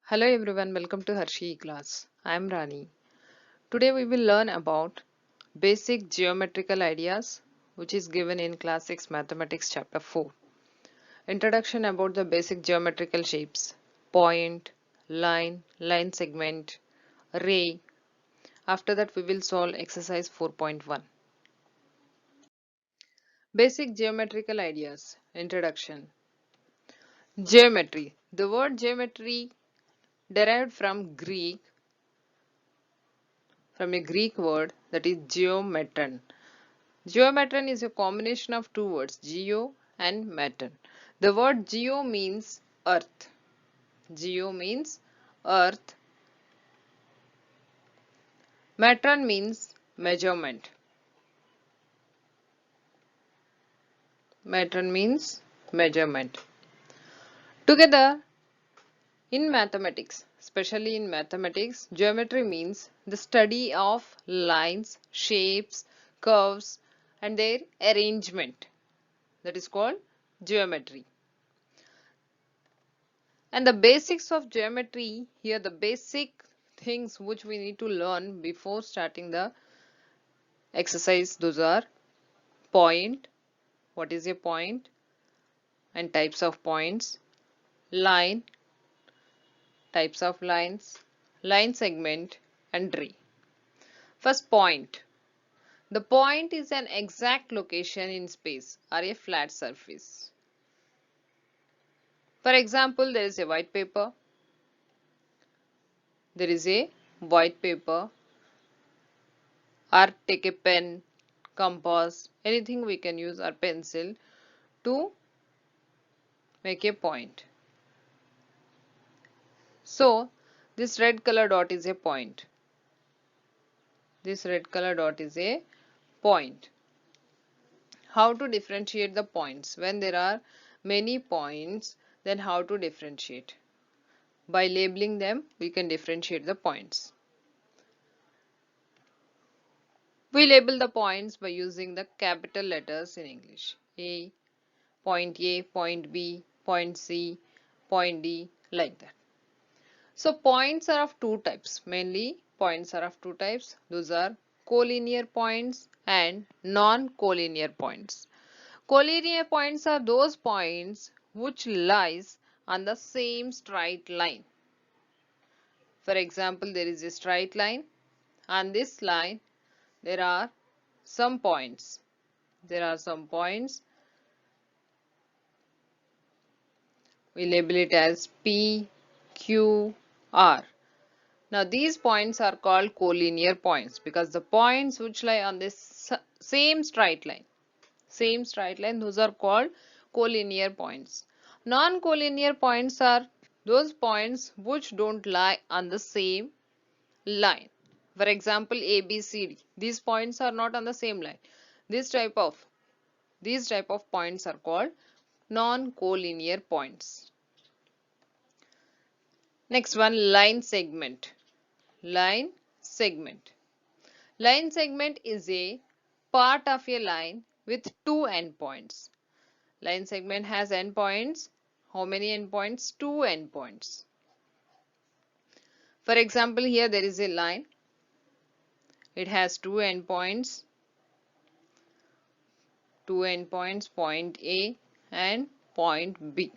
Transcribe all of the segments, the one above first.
Hello everyone, welcome to Harshi class. I am Rani. Today we will learn about basic geometrical ideas which is given in class 6 mathematics chapter 4. Introduction about the basic geometrical shapes, point, line, line segment, ray. After that we will solve exercise 4.1. Basic geometrical ideas. Introduction. Geometry. The word geometry derived from a Greek word that is geometron. Geometron is a combination of two words, geo and metron. The word geo means earth. Geo means earth. Metron means measurement. Metron means measurement. Together, in mathematics, especially in mathematics, geometry means the study of lines, shapes, curves, and their arrangement. That is called geometry. And the basics of geometry, here the basic things which we need to learn before starting the exercise, those are point, what is a point and types of points, line, types of lines, line segment and ray. First, point. The point is an exact location in space or a flat surface. For example, there is a white paper. There is a white paper, or take a pen, compass, anything we can use, or pencil to make a point. So this red color dot is a point. This red color dot is a point. How to differentiate the points? When there are many points, then how to differentiate? By labeling them, we can differentiate the points. We label the points by using the capital letters in English. A, point B, point C, point D, like that. So points are of two types. Mainly points are of two types. Those are collinear points and non-collinear points. Collinear points are those points which lies on the same straight line. For example, there is a straight line. On this line, there are some points. There are some points. We label it as P, Q, R. Now these points are called collinear points because the points which lie on this same straight line, those are called collinear points. Non-collinear points are those points which don't lie on the same line. For example, A, B, C, D. These points are not on the same line. These type of points are called non-collinear points. Next one, line segment. Line segment. Line segment is a part of a line with two endpoints. Line segment has endpoints. How many endpoints? Two endpoints. For example, here there is a line. It has two endpoints. Point A and point B.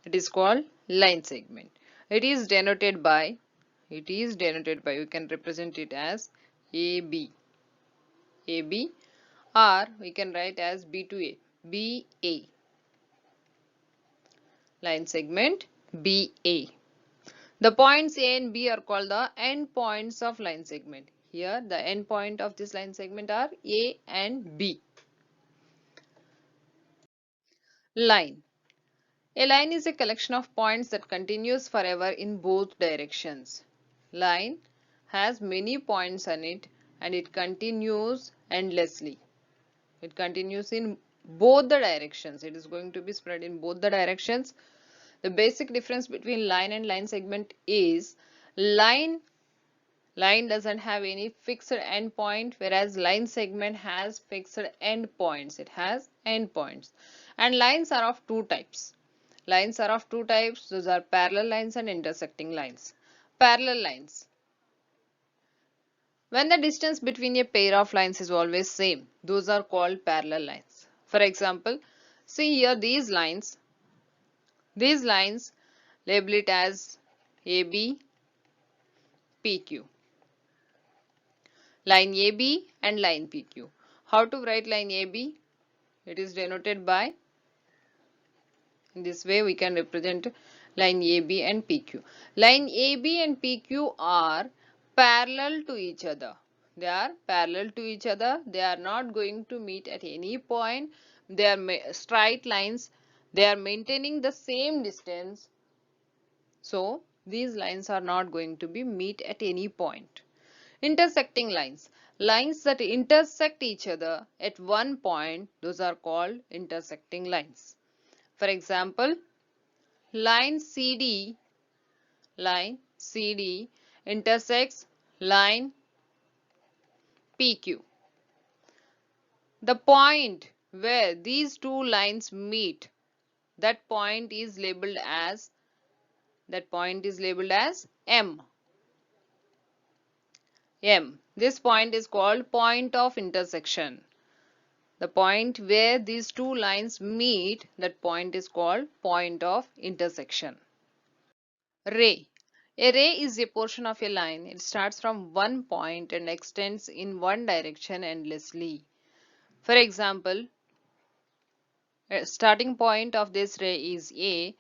It is called line segment. It is denoted by, we can represent it as AB. AB, or we can write as B to A. BA. Line segment BA. The points A and B are called the endpoints of line segment. Here the endpoint of this line segment are A and B. Line. A line is a collection of points that continues forever in both directions. Line has many points on it and it continues endlessly. It continues in both the directions. It is going to be spread in both the directions. The basic difference between line and line segment is line doesn't have any fixed endpoint, whereas line segment has fixed endpoints. It has endpoints. And lines are of two types. Lines are of two types. Those are parallel lines and intersecting lines. Parallel lines. When the distance between a pair of lines is always same, those are called parallel lines. For example, see here these lines. These lines, label it as AB, PQ. Line AB and line PQ. How to write line AB? It is denoted by, in this way we can represent line AB and PQ. Line AB and PQ are parallel to each other. They are parallel to each other. They are not going to meet at any point. They are straight lines. They are maintaining the same distance. So these lines are not going to be meet at any point. Intersecting lines. Lines that intersect each other at one point, those are called intersecting lines. For example, line CD intersects line PQ. The point where these two lines meet, that point is labeled as M. M. This point is called point of intersection. The point where these two lines meet, that point is called point of intersection. Ray. A ray is a portion of a line. It starts from one point and extends in one direction endlessly. For example, starting point of this ray is A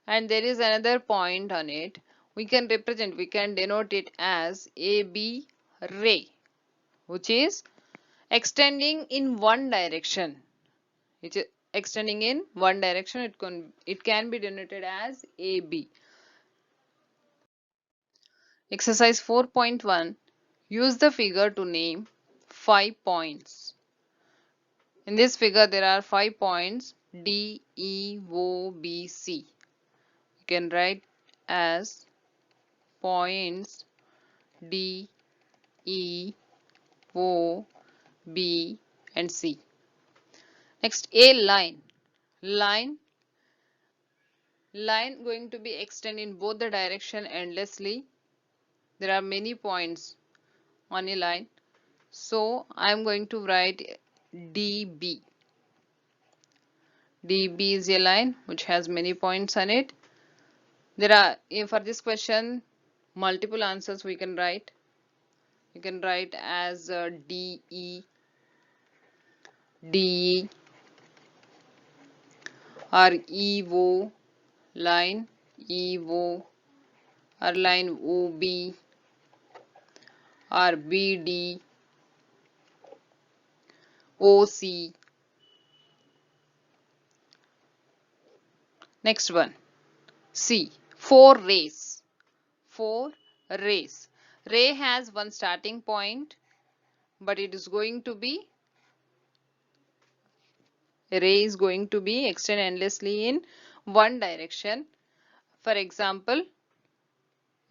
and there is another point on it. We can denote it as AB ray, which is extending in one direction. Extending in one direction, it can be denoted as AB. Exercise 4.1. Use the figure to name 5 points. In this figure there are 5 points D, E, O, B, C. You can write as points D, E, O, B and C. Next, a line. Line going to be extended in both the direction endlessly. There are many points on a line. So I am going to write DB. DB is a line which has many points on it. There are, for this question, multiple answers we can write. You can write as DE, DE or EO, line EO or line OB or BD, OC. Next one, C. 4 rays. 4 rays. Ray has one starting point, but a ray is going to be extend endlessly in one direction. For example,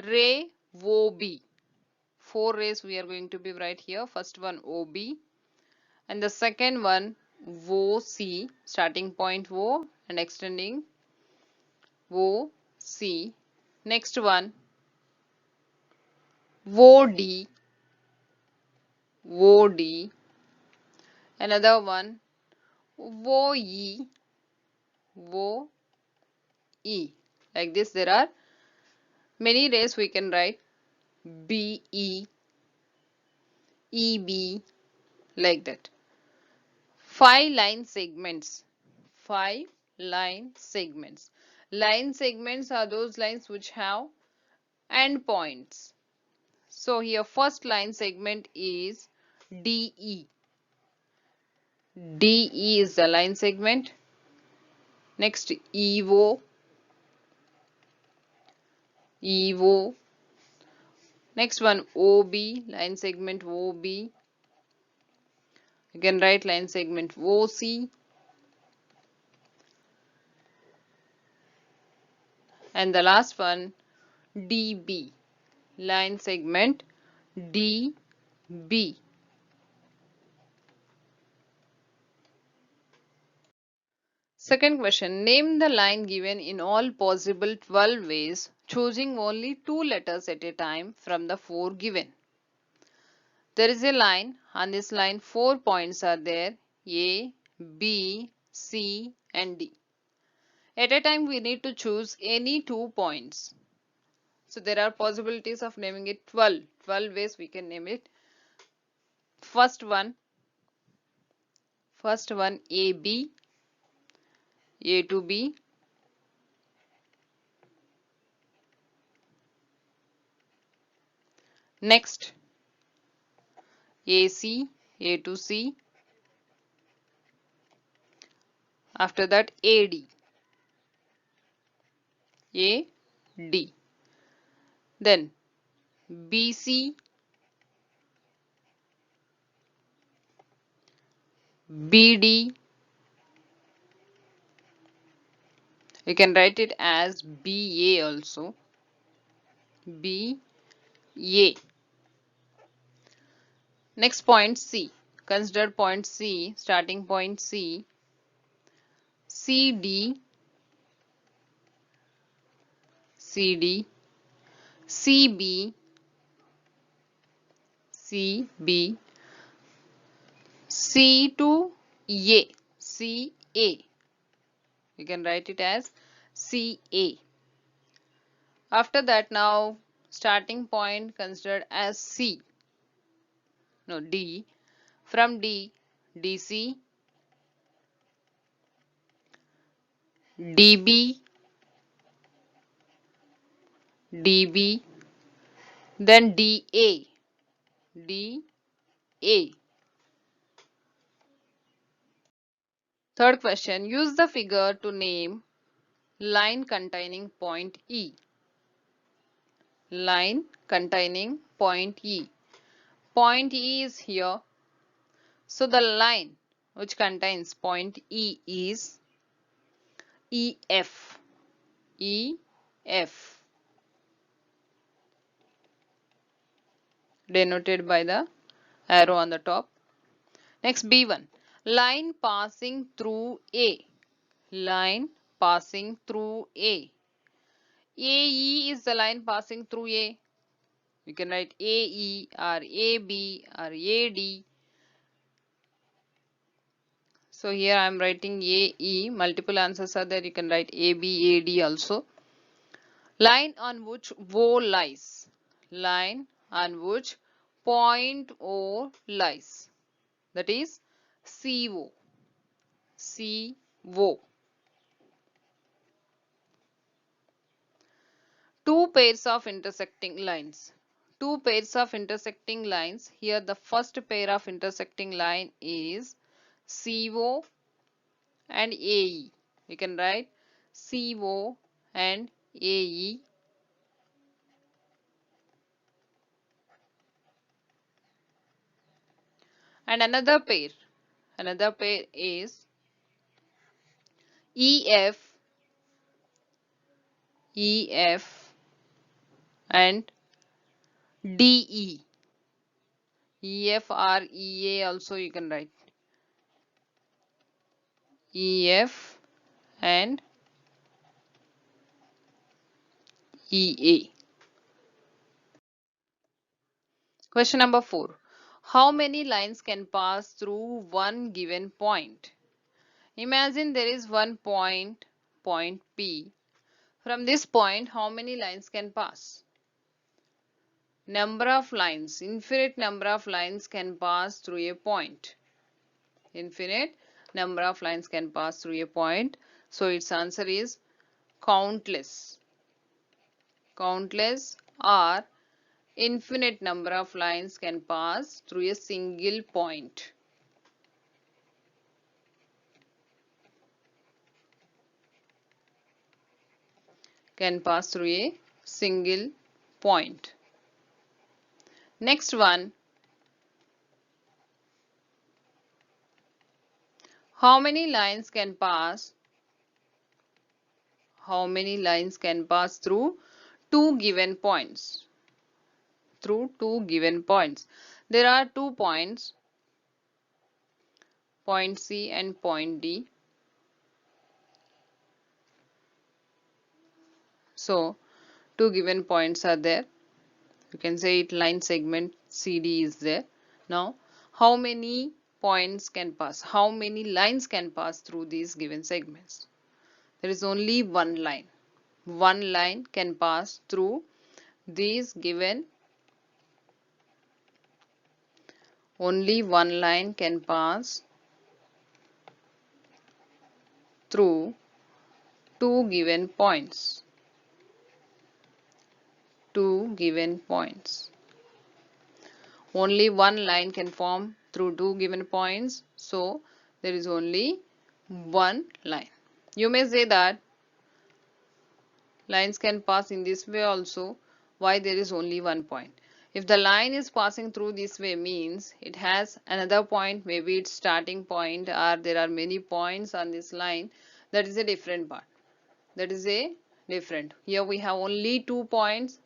ray OB. 4 rays we are going to be right here. First one OB and the second one OC, starting point O and extending OC. Next one OD, OD. Another one OE, OE. Like this there are many rays we can write. BE, EB, like that. 5 line segments. 5 line segments. Line segments are those lines which have endpoints. So here first line segment is DE. DE is the line segment. Next EO, EO. Next one OB, line segment OB. You can write line segment OC. And the last one DB, line segment DB. Second question, name the line given in all possible 12 ways, choosing only 2 letters at a time from the 4 given. There is a line. On this line 4 points are there, A, B, C and D. At a time we need to choose any 2 points. So there are possibilities of naming it 12. 12 ways we can name it. First one AB, A to B. Next AC, A to C. After that AD, AD. Then BC, BD. You can write it as BA also. BA. Next point C. Consider point C, starting point C. CD, CD, CB, CB, C to A, CA. You can write it as CA. After that, now starting point considered as C. No, D. From D, DC, DB, DB, then DA, DA. Third question, use the figure to name line containing point E. Line containing point E. Point E is here. So the line which contains point E is EF. EF. Denoted by the arrow on the top. Next B1. Line passing through A. Line passing through A. AE is the line passing through A. You can write AE or AB or AD. So here I am writing AE. Multiple answers are there. You can write AB, AD also. Line on which O lies. Line on which point O lies. That is CO. CO. Two pairs of intersecting lines. Two pairs of intersecting lines. Here the first pair of intersecting line is CO and AE. We can write CO and AE. And another pair is EF, EF and DE. EF or EA also you can write. EF and EA. Question number 4. How many lines can pass through one given point? Imagine there is one point, point P. From this point, how many lines can pass? Number of lines, infinite number of lines can pass through a point. Infinite number of lines can pass through a point. So its answer is countless. Countless or infinite number of lines can pass through a single point. Can pass through a single point. Next one. How many lines can pass? How many lines can pass through two given points? Through two given points. There are 2 points, point C and point D. So two given points are there. You can say it line segment CD is there. Now how many points can pass? How many lines can pass through these given segments? There is only one line. One line can pass through these given. Only one line can pass through two given points. Two given points. Only one line can form through two given points. So there is only one line. You may say that lines can pass in this way also. Why there is only one point? If the line is passing through this way means it has another point, maybe its starting point, or there are many points on this line. That is a different part. That is a different. Here we have only 2 points.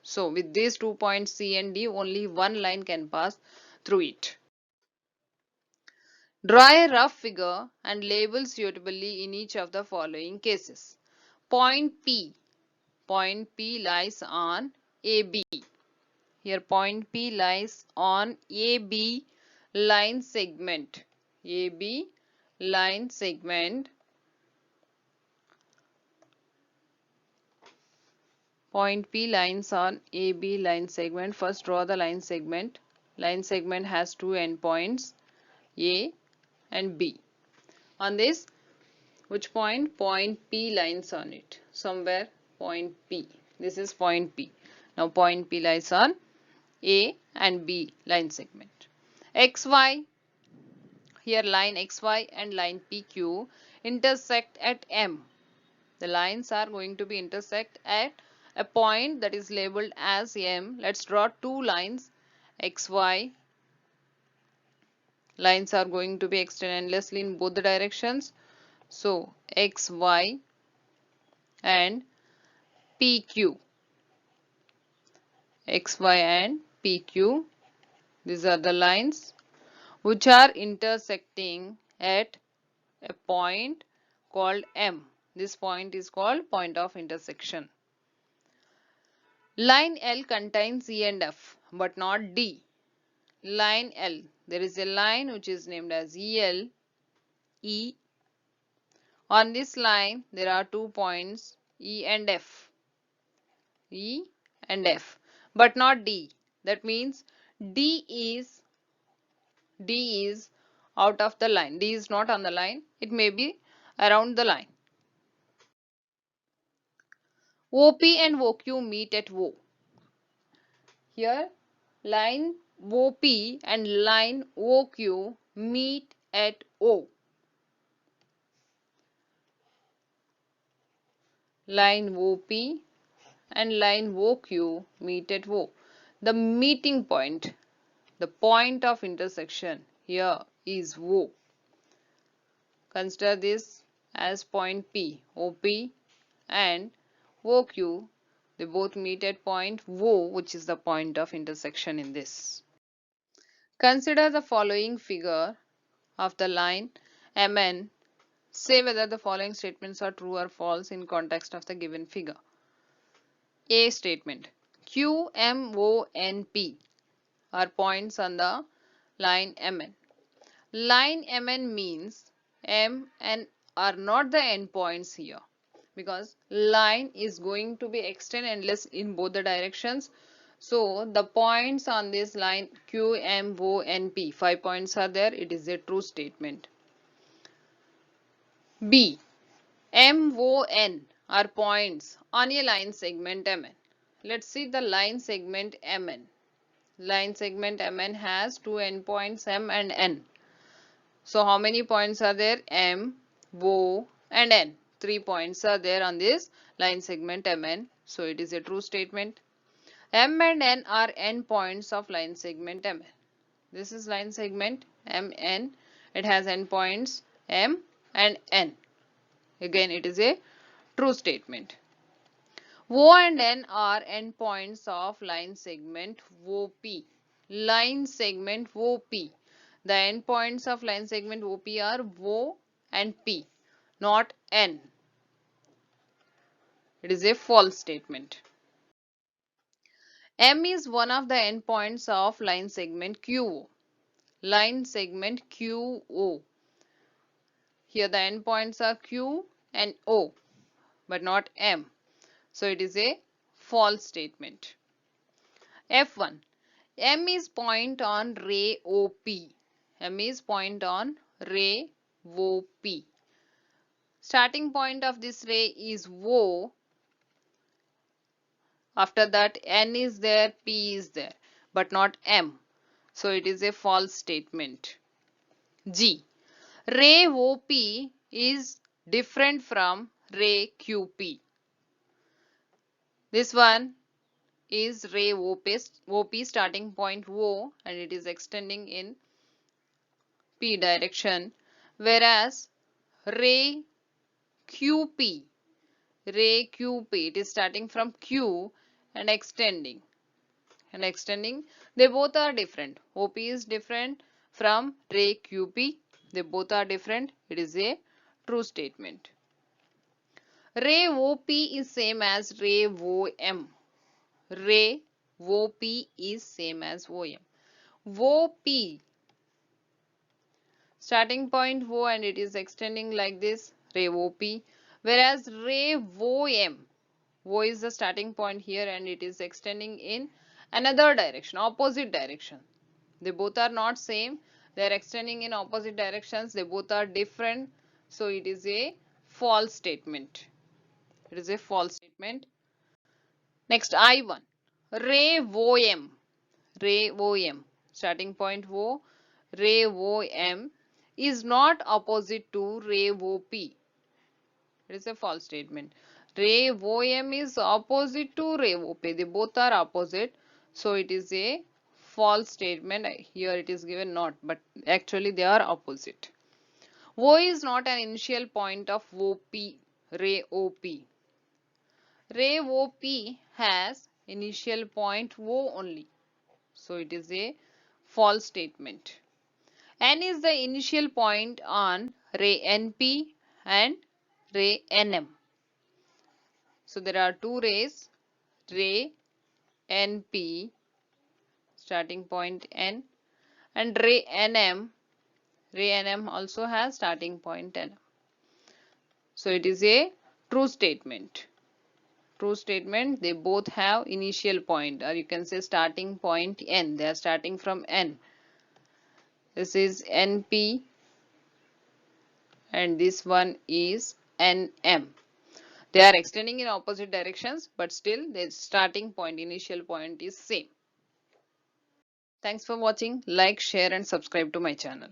So with these 2 points C and D, only one line can pass through it. Draw a rough figure and label suitably in each of the following cases. Point P. Point P lies on AB. Here point P lies on AB line segment. AB line segment. Point P lines on AB line segment. First draw the line segment. Line segment has two endpoints, A and B. On this, which point? Point P lines on it. Somewhere point P. This is point P. Now point P lies on A and B line segment. XY. Here line XY and line PQ intersect at M. The lines are going to be intersect at a point that is labeled as M. Let's draw two lines XY. Lines are going to be extended endlessly in both the directions. So XY and PQ. XY and PQ. These are the lines which are intersecting at a point called M. This point is called point of intersection. Line L contains E and F but not D. Line L. There is a line which is named as EL, E. On this line there are 2 points E and F. E and F but not D. That means D is out of the line. D is not on the line. It may be around the line. OP and OQ meet at O. Here line OP and line OQ meet at O. Line OP and line OQ meet at O. The meeting point, the point of intersection here is O. Consider this as point P. OP and OQ, they both meet at point O, which is the point of intersection in this. Consider the following figure of the line MN. Say whether the following statements are true or false in context of the given figure. A statement. Q, M, O, N, P are points on the line MN. Line MN means M and are not the endpoints here, because line is going to be extend endless in both the directions. So the points on this line Q, M, O, N, P, 5 points are there. It is a true statement. B. M, O, N are points on a line segment MN. Let's see the line segment MN. Line segment MN has two endpoints M and N. So how many points are there? M, O and N. 3 points are there on this line segment MN. So it is a true statement. M and N are endpoints of line segment MN. This is line segment MN. It has endpoints M and N. Again it is a true statement. O and N are endpoints of line segment OP. Line segment OP. The endpoints of line segment OP are O and P, not N. It is a false statement. M is one of the endpoints of line segment QO. Line segment QO. Here the endpoints are Q and O, but not M. So it is a false statement. F1. M is point on ray OP. M is point on ray OP. Starting point of this ray is O. After that N is there, P is there, but not M. So it is a false statement. G. Ray OP is different from ray QP. This one is ray OP starting point O and it is extending in P direction, whereas ray QP, it is starting from Q and extending. They both are different. OP is different from ray QP. They both are different. It is a true statement. Ray OP is same as ray OM. Ray OP is same as OM. OP starting point O and it is extending like this, ray OP, whereas ray OM, O is the starting point here and it is extending in another direction, opposite direction. They both are not same. They are extending in opposite directions. They both are different. So it is a false statement. It is a false statement. Next, I1. Ray OM. Ray OM. Starting point O. Ray OM is not opposite to ray OP. It is a false statement. Ray OM is opposite to ray OP. They both are opposite. So it is a false statement. Here it is given not, but actually they are opposite. O is not an initial point of OP, ray OP. Ray OP has initial point O only. So it is a false statement. N is the initial point on ray NP and ray NM. So there are two rays, ray NP starting point N and ray NM. Ray NM also has starting point N. So it is a true statement. True statement, they both have initial point, or you can say starting point N. They are starting from N. This is NP and this one is NM. They are extending in opposite directions, but still the starting point, initial point is same. Thanks for watching. Like, share and subscribe to my channel.